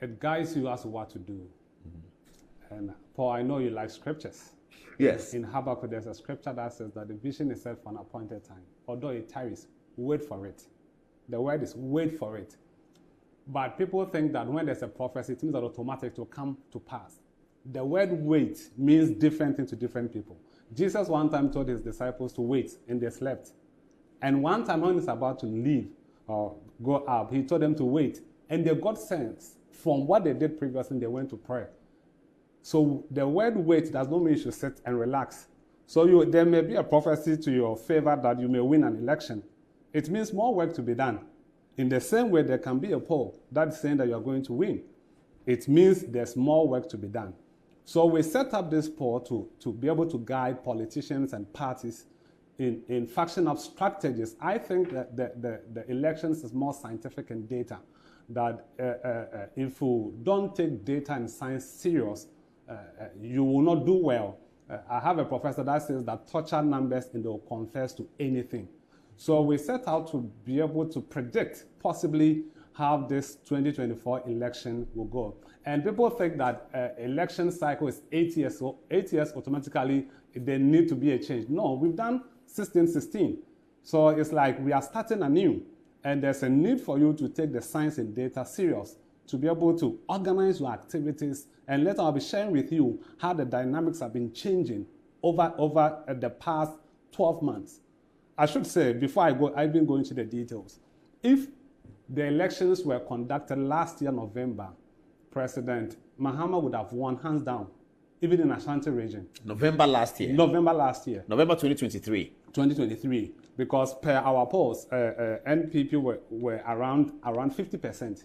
it guides you as to what to do. And Paul, I know you like scriptures. Yes. In Habakkuk, there's a scripture that says that the vision is set for an appointed time. Although it tarries, wait for it. The word is wait for it. But people think that when there's a prophecy, it means that automatically it will come to pass. The word wait means different things to different people. Jesus one time told his disciples to wait, and they slept. And one time when he's about to leave or go up, he told them to wait. And they got sense from what they did previously, they went to pray. So the word wait does not mean you should sit and relax. So there may be a prophecy to your favor that you may win an election. It means more work to be done. In the same way, there can be a poll that's saying that you are going to win. It means there's more work to be done. So we set up this poll to be able to guide politicians and parties in faction of strategies. I think that the elections is more scientific and data. That if you don't take data and science serious, you will not do well. I have a professor that says that torture numbers and they'll confess to anything. So we set out to be able to predict possibly how this 2024 election will go. And people think that election cycle is 8 years, so 8 years automatically there need to be a change. No, we've done 16. So it's like we are starting anew. And there's a need for you to take the science and data serious to be able to organize your activities. And later I'll be sharing with you how the dynamics have been changing over the past 12 months. I should say, before I go, I've been going into the details. If the elections were conducted last year, November, President Mahama would have won hands down, even in Ashanti region. November last year. November last year. November 2023. 2023. Because per our polls, NPP were around 50%.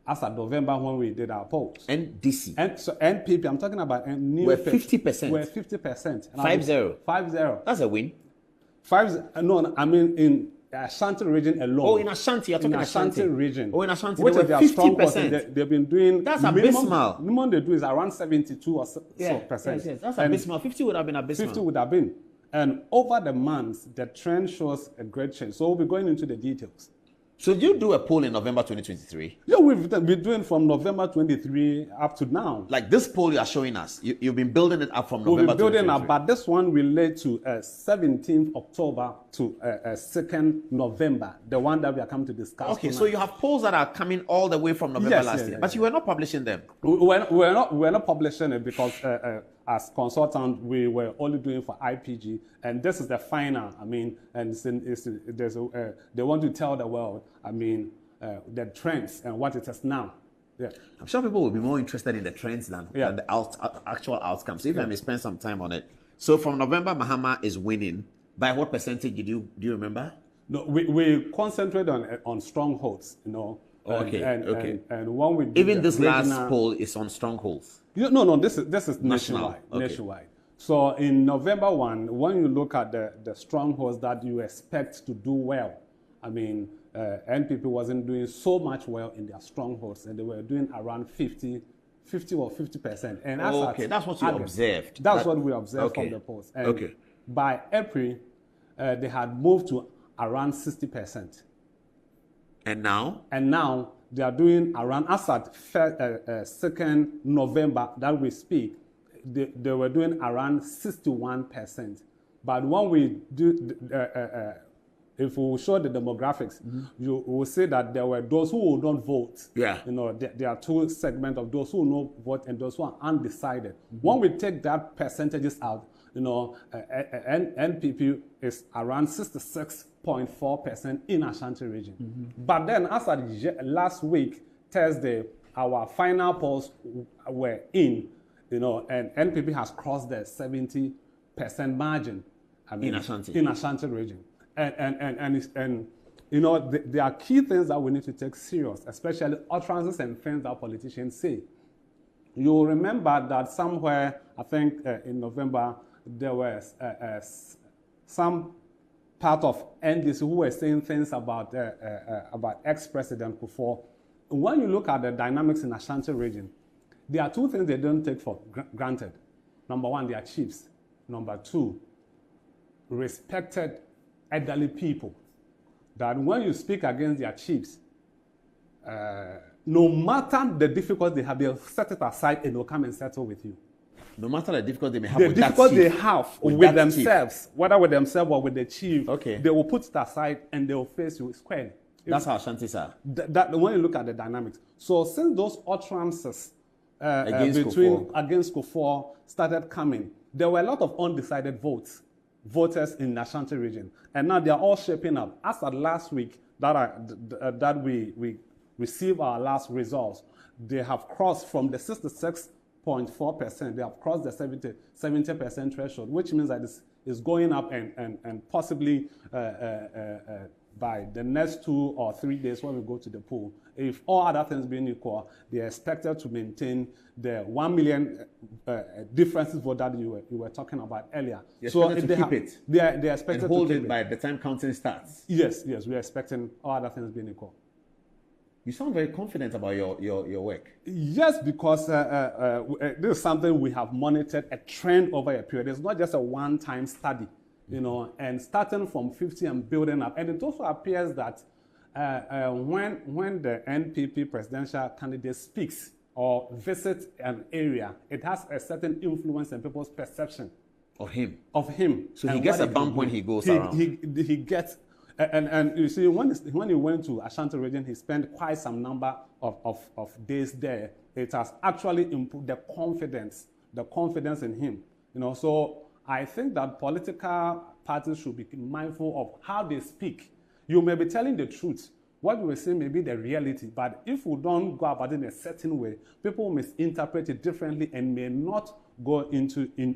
As of November when we did our polls. NDC. And so NPP, I'm talking about we're 50%. We're 50%. 5-0. 5-0. That's a win. No, I mean in Ashanti region alone. Oh, in Ashanti, you're talking in Ashanti region. Oh, in Ashanti, which they is were their 50%. They've been doing. That's abysmal. Minimum they do is around 72 or so percent. Yes, that's abysmal. 50 would have been abysmal. 50 would have been. And over the months, the trend shows a great change. So we'll be going into the details. So did you do a poll in November 2023? Yeah, we've been doing from November 23 up to now. Like this poll you are showing us, you've been building it up from November 2023. We've been building up, but this one relates to 17th October to 2nd November, the one that we are coming to discuss. Okay, tonight. so you have polls that are coming all the way from November last year, but you were not publishing them. We're not publishing it because as consultant, we were only doing for IPG, and this is the final. I mean, and they want to tell the world, I mean, the trends and what it is now. Yeah. I'm sure people will be more interested in the trends than the actual outcomes. So if I may spend some time on it. So from November, Mahama is winning. By what percentage do you remember? No, we concentrate on strongholds, you know. Okay. And when we even this last poll is on strongholds. No. This is nationwide. Okay. Nationwide. So in November 1, when you look at the strongholds that you expect to do well, I mean, NPP wasn't doing so much well in their strongholds, and they were doing around 50 or 50%. And that's what you observed. That's what we observed from the polls. And by April, they had moved to around 60%. And now? And now they are doing around, as at 2nd November that we speak, they were doing around 61%. But when we do, if we show the demographics, you will see that there were those who will not vote. Yeah. You know, there are two segments of those who will not vote and those who are undecided. When we take that percentages out, you know, NPP is around 66.4% in Ashanti region. But then, as at last week, Thursday, our final polls were in, you know, and NPP has crossed the 70% margin. I mean, in Ashanti region. And you know, there are key things that we need to take serious, especially utterances and things that politicians say. You will remember that somewhere, I think in November, there was some part of NDC who were saying things about ex-president Kufuor. When you look at the dynamics in Ashanti region, there are two things they don't take for granted. Number one, they are chiefs. Number two, respected elderly people. That when you speak against their chiefs, no matter the difficulty they have, they'll set it aside and they'll come and settle with you. No matter the difficulty they may have The with that difficulty chief, they have with that themselves, chief. whether with themselves or with the chief, Okay. they will put it aside and they will face you squarely. That's how Ashantis are. That when you look at the dynamics. So since those utterances against Kufuor started coming, there were a lot of undecided voters in the Ashanti region, and now they are all shaping up. As at last week, that we received our last results, they have crossed from the 66.4%. They have crossed the 70% threshold, which means that it's going up and possibly by the next 2 or 3 days when we go to the poll, if all other things being equal, they are expected to maintain the 1 million differences vote that you were talking about earlier. So if they keep it, they are expected and hold to keep it by the time counting starts. Yes, we are expecting all other things being equal. You sound very confident about your work. Yes, because this is something we have monitored a trend over a period. It's not just a one-time study. And starting from 50 and building up. And it also appears that when the NPP presidential candidate speaks or visits an area, it has a certain influence in people's perception of him. So he gets a bump when he goes around. He gets, and you see, when he went to Ashanti region, he spent quite some number of days there. It has actually improved the confidence in him. So I think that political parties should be mindful of how they speak. You may be telling the truth. What we say may be the reality, but if we don't go about it in a certain way, people misinterpret it differently and may not go in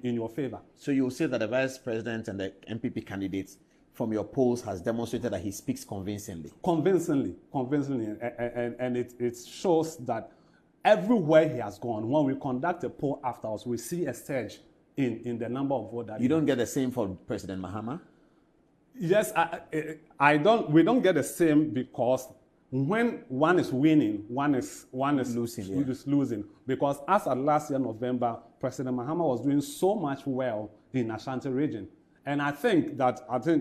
your favor. So you will say that the vice president and the MPP candidates from your polls has demonstrated that he speaks convincingly. Convincingly, and it shows that everywhere he has gone, when we conduct a poll afterwards, we see a surge in the number of votes. You don't get the same for President Mahama? Yes, I don't. We don't get the same because when one is winning, one is losing. Because as of last year November, President Mahama was doing so much well in Ashanti region, and I think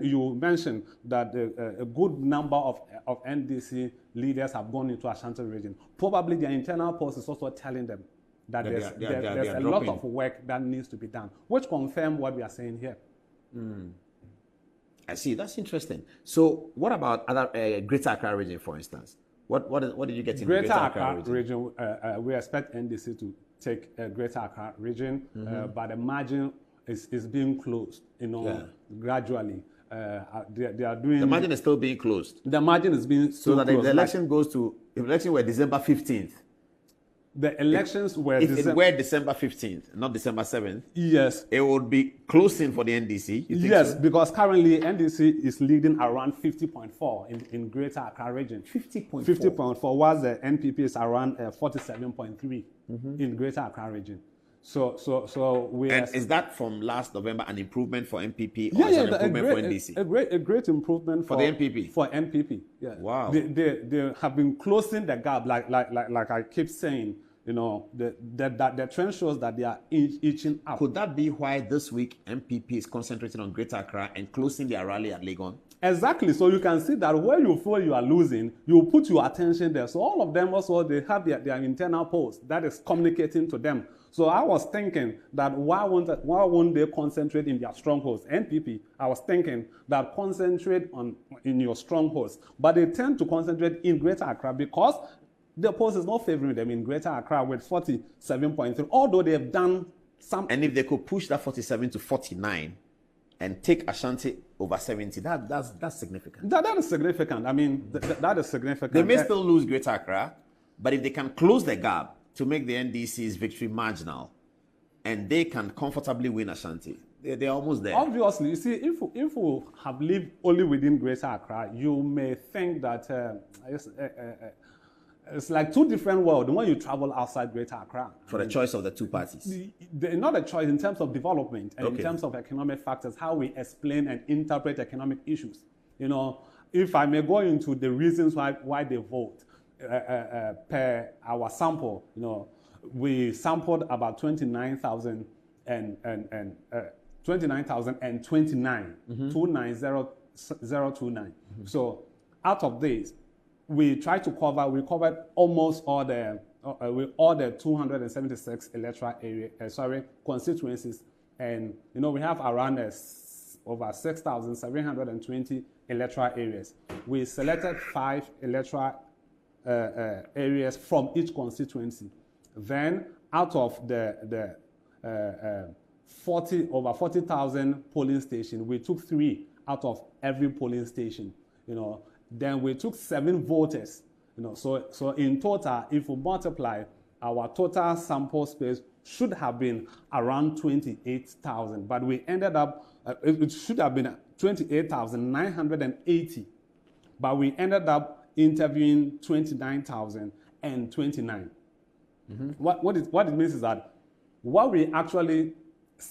you mentioned that a good number of NDC leaders have gone into Ashanti region. Probably their internal polls is also telling them that there's a lot of work that needs to be done, which confirms what we are saying here. I see. That's interesting. So what about other Greater Accra region, for instance? What did you get in Greater Accra region? We expect NDC to take Greater Accra region, but the margin is being closed, gradually. They are doing... The margin is still being closed? The margin is being so that if the election if election were December 15th, the elections were... If it were December 15th, not December 7th, yes, it would be closing for the NDC. Yes, so? Because currently NDC is leading around 50.4 in Greater Accra region. 50.4? 50.4, whilst the NPP is around 47.3 in Greater Accra region. So we... And is that from last November an improvement for NPP or is it an improvement for NDC? A great improvement for the NPP? For NPP, yeah. Wow. They have been closing the gap, like I keep saying, the trend shows that they are inching up. Could that be why this week NPP is concentrating on Greater Accra and closing their rally at Legon? Exactly. So you can see that where you feel you are losing, you put your attention there. So all of them also, they have their internal polls that is communicating to them. So I was thinking that why won't they concentrate in their strongholds? NPP, I was thinking that concentrate in your strongholds. But they tend to concentrate in Greater Accra because the polls is not favoring them in Greater Accra with 47.3, although they have done some... And if they could push that 47 to 49 and take Ashanti over 70, that's significant. That is significant. I mean, that is significant. They may still lose Greater Accra, but if they can close the gap to make the NDC's victory marginal, and they can comfortably win Ashanti, they're almost there. Obviously, you see, if we have lived only within Greater Accra, you may think that it's like two different worlds when you travel outside Greater Accra. For the choice of the two parties? Not a choice in terms of development and in terms of economic factors, how we explain and interpret economic issues. If I may go into the reasons why they vote, per our sample, we sampled about 29,000 and 290,029. So out of these, we covered almost all the 276 electoral constituencies, and we have around over 6,720 electoral areas. We selected 5 electoral areas from each constituency. Then, out of the over 40,000 polling stations, we took 3 out of every polling station. Then we took 7 voters. So in total, if we multiply, our total sample space should have been around 28,000, but we ended up, it should have been 28,980, but we ended up interviewing 29,029. What it means is that what we actually,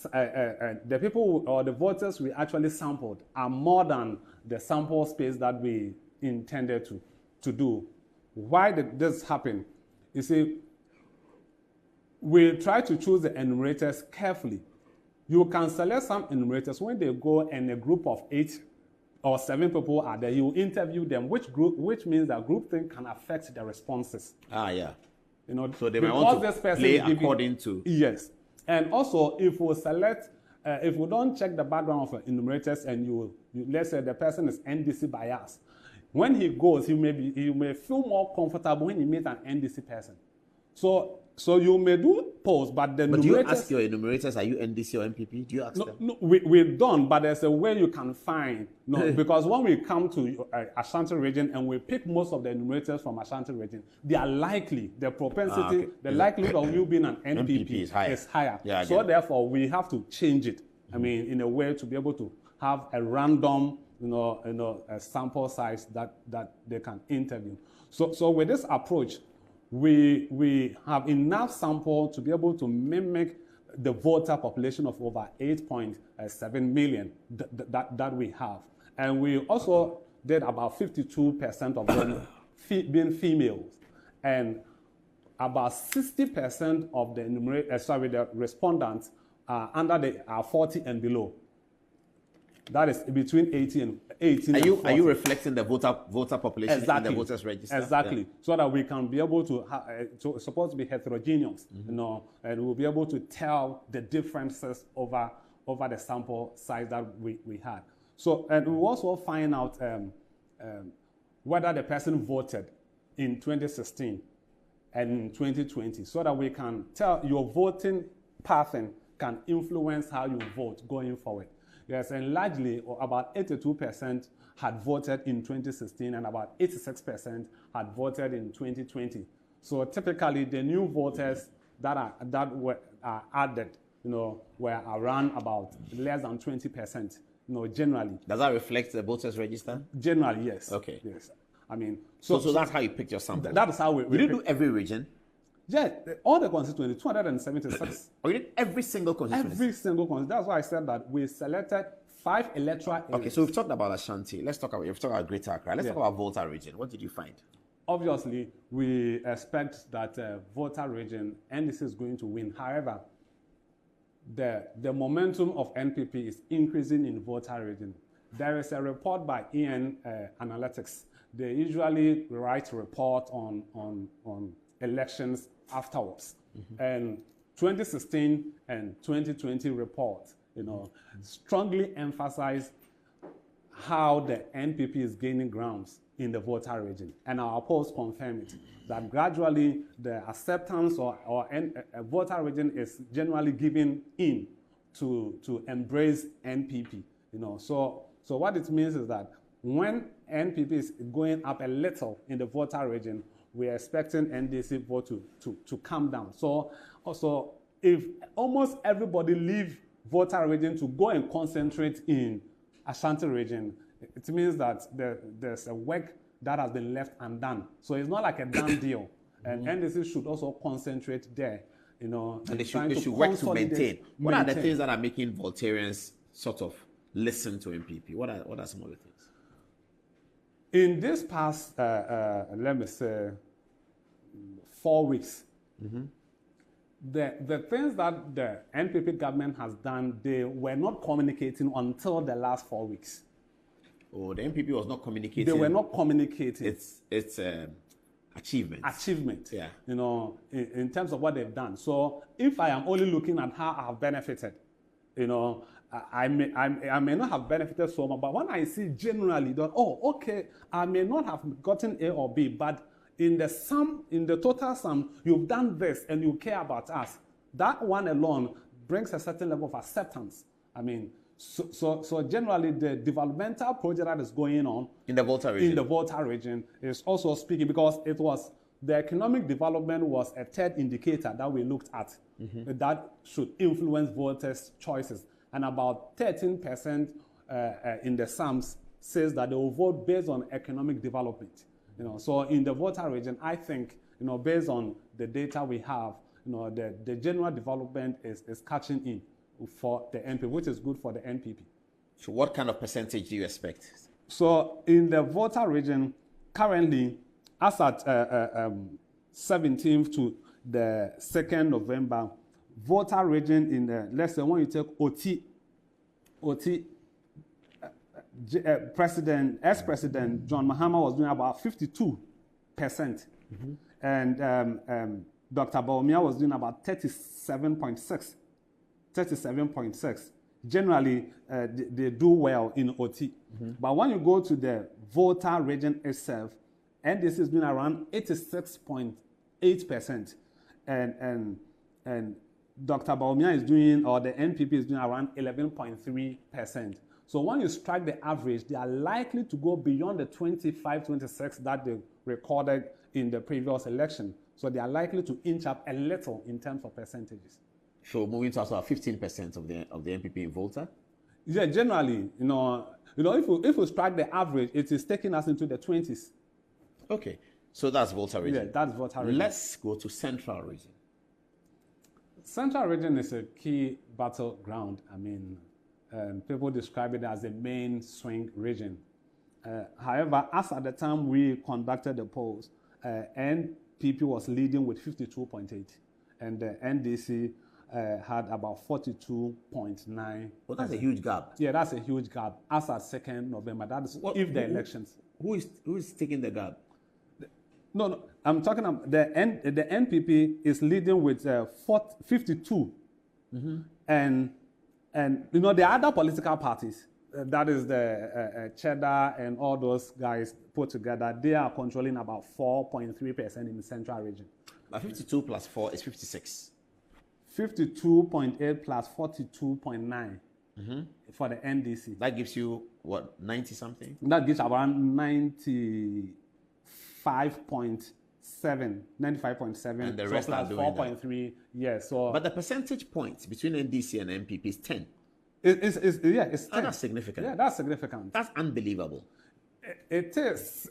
the people or the voters we actually sampled are more than the sample space that we intended to do. Why did this happen? You see, we try to choose the enumerators carefully. You can select some enumerators when they go and a group of 8 or 7 people are there. You interview them, which means that groupthink can affect the responses. Yeah. So they might want to play according to. Yes. And also, if we don't check the background of enumerators and you let's say the person is NDC biased, when he goes, he may feel more comfortable when he meets an NDC person. So you may do polls, but the But do you ask your enumerators, are you NDC or MPP? Do you ask them? No, we don't, but there's a way you can find. Because when we come to Ashanti region and we pick most of the enumerators from Ashanti region, they are likely, the propensity, the likelihood of you being an NPP is higher. Yeah, so therefore, we have to change it. I mean, in a way to be able to have a random, a sample size that they can interview. So with this approach, we have enough sample to be able to mimic the voter population of over 8.7 million that we have. And we also did about 52% of them being females. And about 60% of the respondents are are 40 and below. That is between 18 and 40. Are you reflecting the voter population in the voters register? Exactly. Yeah. So that we can be able to it's supposed to be heterogeneous, and we'll be able to tell the differences over the sample size that we had. So, and we also find out whether the person voted in 2016 and in 2020, so that we can tell your voting pattern can influence how you vote going forward. Yes, and largely, about 82% had voted in 2016 and about 86% had voted in 2020. So typically, the new voters that were added, were around about less than 20%, generally. Does that reflect the voters register? Generally, yes. Okay. Yes. I mean, so that's how you picked your sample? That is how we did you do every region? Yeah, all the constituencies, 276. Oh, you did every single constituency? Every single constituency. That's why I said that we selected 5 electoral areas. Okay, so we've talked about Ashanti. We've talked about Greater Accra. Let's talk about Volta region. What did you find? Obviously, we expect that Volta region, NDC is going to win. However, the momentum of NPP is increasing in Volta region. There is a report by EN Analytics. They usually write a report on elections afterwards. And 2016 and 2020 report, strongly emphasize how the NPP is gaining grounds in the Volta region. And our polls confirm it, that gradually the acceptance or Volta region is generally giving in to embrace NPP. So what it means is that when NPP is going up a little in the Volta region, we are expecting NDC vote to come down. So also, if almost everybody leave Volta region to go and concentrate in Ashanti region, it means that there's a work that has been left undone. So it's not like a done deal. And NDC should also concentrate there, And they should work to maintain. What are the things that are making Voltarians sort of listen to MPP? What are some of the things? In this past, let me say, 4 weeks, the things that the NPP government has done, they were not communicating until the last 4 weeks. Oh, the NPP was not communicating. They were not communicating. It's achievement. Achievement. Yeah. In terms of what they've done. So if I am only looking at how I have benefited, I may not have benefited so much, but when I see generally that, okay, I may not have gotten A or B, but in the total sum, you've done this and you care about us. That one alone brings a certain level of acceptance. I mean, so generally the developmental project that is going on in the Volta region is also speaking, because the economic development was a third indicator that we looked at that should influence voters' choices. And about 13% in the sums says that they will vote based on economic development. So in the Volta region, I think, based on the data we have, the general development is catching in for the NPP, which is good for the NPP. So what kind of percentage do you expect? So in the Volta region, currently, as at 17th to the 2nd November, Volta region in the, let's say when you take OT, ex-president John Mahama was doing about 52%. And Dr. Bawumia was doing about 37.6. Generally, they do well in OT. But when you go to the Volta region itself, NDC is doing around 86.8%. And Dr. Bawumia is doing, or the NPP is doing around 11.3%. So when you strike the average, they are likely to go beyond the 25-26 that they recorded in the previous election. So they are likely to inch up a little in terms of percentages. So moving to about 15% of the NPP in Volta? Yeah, generally, if we strike the average, it is taking us into the 20s. Okay, so that's Volta region. Yeah, that's Volta region. Let's go to Central region. Central region is a key battleground. I mean, people describe it as a main swing region. However, as at the time we conducted the polls, NPP was leading with 52.8, and the NDC had about 42.9. Well, that's a huge gap. Yeah, that's a huge gap. As at 2nd November, that is if the elections. Who is taking the gap? No, I'm talking about the NPP is leading with 52, and the other political parties, that is the Cheddar and all those guys put together, they are controlling about 4.3% in the Central region. But 52 plus 4 is 56. 52.8 plus 42.9 for the NDC. That gives you, what, 90 something? That gives around 95.7. And the rest are doing 4.3. Yes. So, but the percentage points between NDC and NPP is 10. It's 10. That's significant. Yeah, that's significant. That's unbelievable. It is.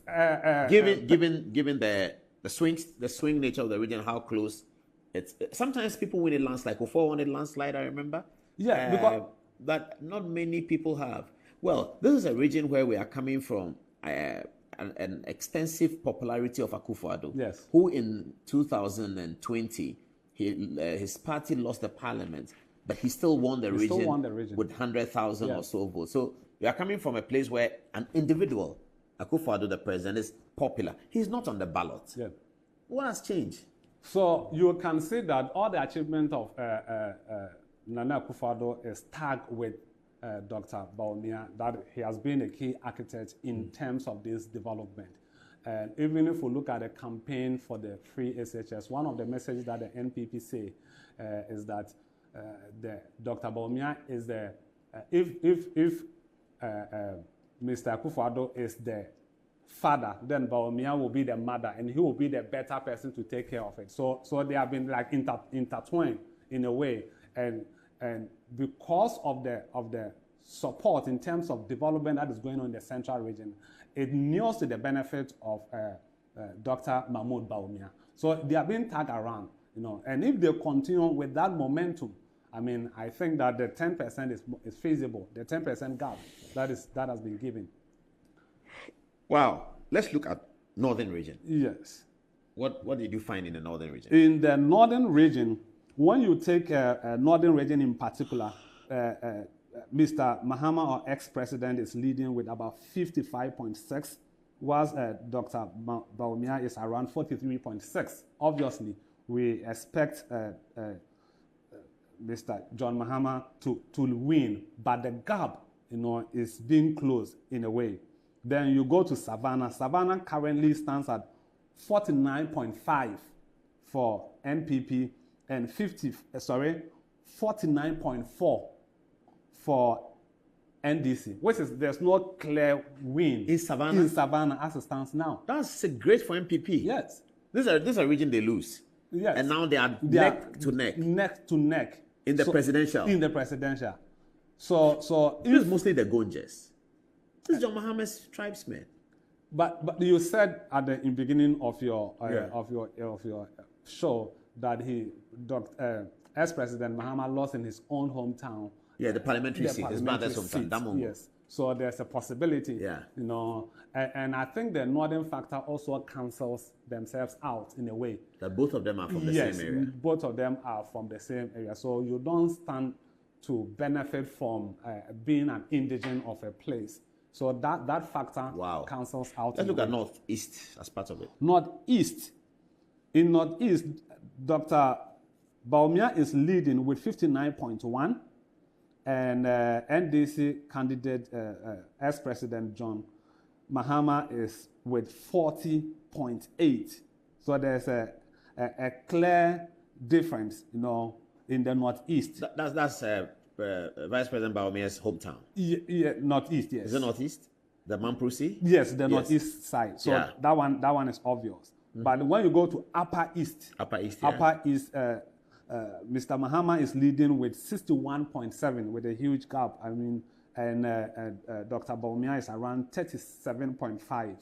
Given the swing nature of the region, how close it's. Sometimes people win a landslide. Before won a landslide, I remember. Yeah, because that not many people have. Well, this is a region where we are coming from. An extensive popularity of Akufo-Addo, yes, who in 2020 his party lost the parliament, but he still won the region with 100,000 or so votes. So we are coming from a place where an individual, Akufo-Addo, the president, is popular. He's not on the ballot. Yeah. What has changed? So you can see that all the achievement of Nana Akufo-Addo is tagged with Dr. Bawumia, that he has been a key architect in terms of this development. And even if we look at the campaign for the free SHS, one of the messages that the NPP say is that Dr. Bawumia is the, if Mr. Akufo-Addo is the father, then Bawumia will be the mother, and he will be the better person to take care of it. So they have been like intertwined in a way, and because of the support in terms of development that is going on in the Central region, it inures to the benefit of Dr. Mahmoud Bawumia. So they are being tagged around, and if they continue with that momentum, I mean, I think that the 10% is feasible. The 10% gap that has been given. Wow. Let's look at Northern region. Yes. What did you find in the Northern region? In the Northern region, when you take Northern region in particular, Mr. Mahama, or ex-president, is leading with about 55.6, whilst Dr. Bawumia is around 43.6. Obviously, we expect Mr. John Mahama to win, but the gap, is being closed in a way. Then you go to Savannah. Savannah currently stands at 49.5 for NPP and 49.4 for NDC, which is there's no clear win in Savannah as it stands now. That's great for NPP. Yes, this is a region they lose. Yes, and now they are neck to neck in the presidential. So this is mostly the Gonjas. This is John Mahama's tribesmen. But you said at the beginning of your show that ex-president Mahama lost in his own hometown. Yeah, the parliamentary seat. His mother's hometown. Yes. So there's a possibility. Yeah. And I think the northern factor also cancels themselves out in a way. That both of them are from the same area. Both of them are from the same area. So you don't stand to benefit from being an indigent of a place. So that factor cancels out. Let's look at Northeast as part of it. Northeast. In Northeast, Dr. Bawumia is leading with 59.1, and NDC candidate ex-president John Mahama is with 40.8. So there's a clear difference, in the Northeast. That's Vice President Bawumia's hometown. Yeah, Northeast. Yes. Is it Northeast? The Mamprusi? Yes, the Northeast side. So that one is obvious. Mm-hmm. But when you go to Upper East, Mr. Mahama is leading with 61.7 with a huge gap. I mean, and Dr. Bawumia is around 37.5.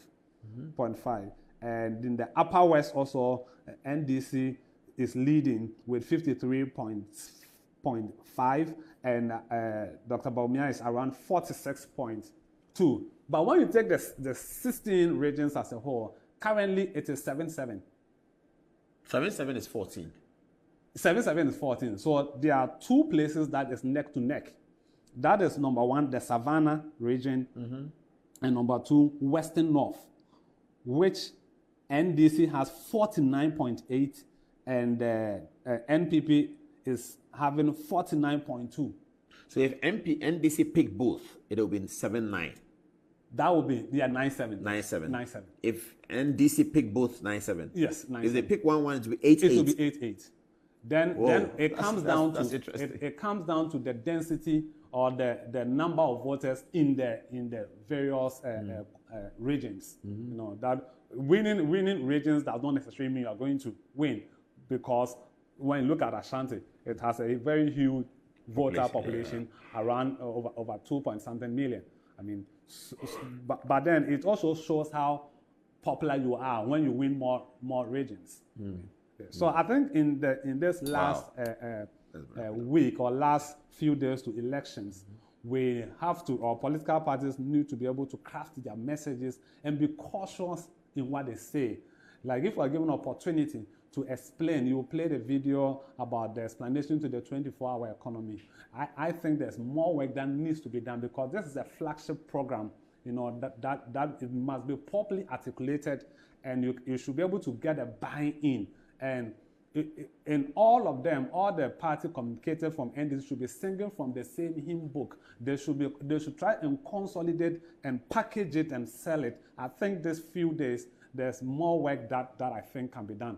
And in the Upper West also, NDC is leading with 53.5, and Dr. Bawumia is around 46.2. But when you take the 16 regions as a whole, currently it is 7-7. 7-7 is 14. 7-7 is 14. So there are two places that is neck to neck. That is number one, the Savannah region, and number two, Western North, which NDC has 49.8, and NPP is having 49.2. So if NDC pick both, it will be 7-9. That will be 9-7. 9-7. If NDC pick both 9-7. Yes, 9-7. If they pick one, it will be 8-8. It will be 8-8. Then it comes down to the density or the number of voters in the various regions. That winning regions does not necessarily mean you are going to win, because when you look at Ashanti, it has a very huge voter population around over 2-point-something million. I mean, but then it also shows how popular you are when you win more regions. So I think in this last week or last few days to elections, we have to, our political parties need to be able to craft their messages and be cautious in what they say. Like if we're given an opportunity to explain, you play the video about the explanation to the 24-hour economy. I think there's more work that needs to be done, because this is a flagship program, that it must be properly articulated, and you should be able to get a buy-in. And in all of them, all the party communicators from NDC should be singing from the same hymn book. They should try and consolidate and package it and sell it. I think these few days, there's more work that I think can be done.